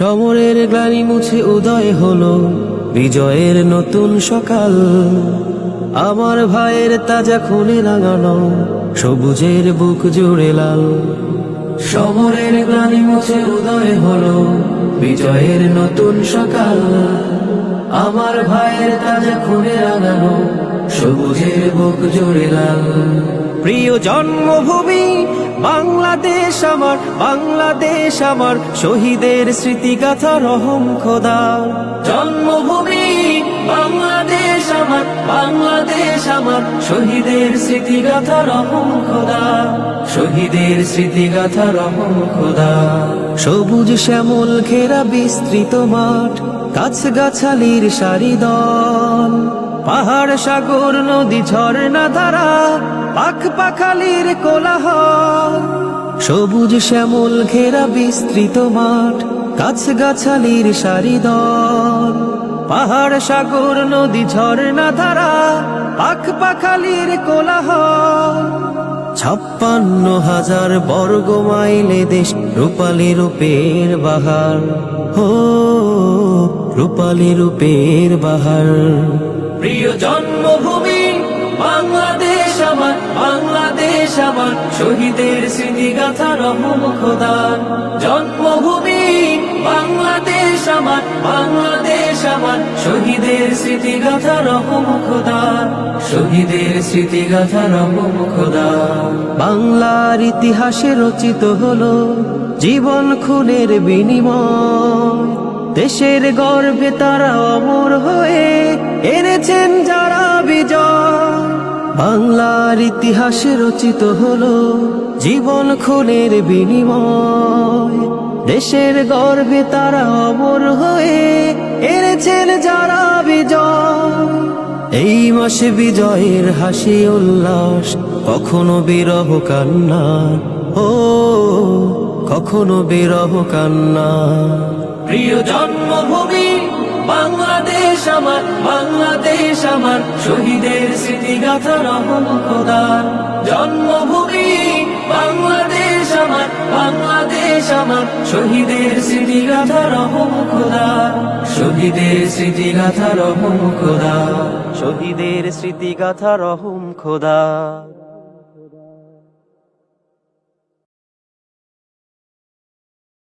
সমরের গ্লানি মুছে উদয় হলো বিজয়ের নতুন সকাল। আমার ভাইয়ের তাজা খুনে রাঙানো সবুজের বুক জুড়ে লাল। সমরের গ্লানি মুছে উদয় হলো বিজয়ের নতুন সকাল। আমার ভাইয়ের তাজা খুনে রাঙানো সবুজের বুক জুড়ে লাল। প্রিয় জন্মভূমি বাংলাদেশ আমার, বাংলাদেশ আমার, শহীদের স্মৃতিগাথা রহম খোদা। জন্মভূমি বাংলাদেশ আমার, বাংলাদেশ আমার, শহীদের স্মৃতিগাথা রহম খোদা, শহীদের স্মৃতিগাথা রহম খোদা। সবুজ শ্যামল ঘেরা বিস্তৃত মাঠ, গাছগাছালির সারি দল, পাহাড় সাগর নদী ঝর্ণা ধারা, পাখ পাখালির কোলাহল। সবুজ শ্যামল ঘেরা বিস্তৃত মাঠ, গাছগাছালির সারি দল, পাহাড় সাগর নদী ঝর্ণা ধারা, পাখ পাখালির কোলাহল। 56,000 বর্গ মাইলে দেশ, রূপালী রূপের বাহার, হো রূপালী রূপের বাহার। প্রিয় জন্মভূমি বাংলাদেশ আমার, বাংলাদেশ আমার, শহীদের স্মৃতিগাথা রহম খোদা। জন্মভূমি বাংলাদেশ আমার, বাংলাদেশ আমার, শহীদের স্মৃতিগাথা রহম খোদা, শহীদের স্মৃতিগাথা রহম খোদা। বাংলার ইতিহাসে রচিত হলো জীবন খুনের বিনিময়, দেশের গর্বে তারা অমর হয়ে এনেছেন যারা বিজয়। বাংলার ইতিহাসে রচিত হলো জীবন খুনের বিনিময়, দেশের গর্বে তারা অমর হয়ে এনেছেন যারা বিজয়। এই মাসে বিজয়ের হাসি উল্লাস, কখনো বিরহ কান্না, ও কখনো বিরহ কান্না। প্রিয় জন্মভূমি বাংলাদেশ আমার, বাংলাদেশ আমার, শহীদের স্মৃতিগাথা রহম খোদা। জন্মভূমি বাংলাদেশ আমার, বাংলাদেশ আমার, শহীদের স্মৃতিগাথা রহম খোদা, শহীদের স্মৃতিগাথা রহম খোদা, শহীদের স্মৃতিগাথা রহম খোদা।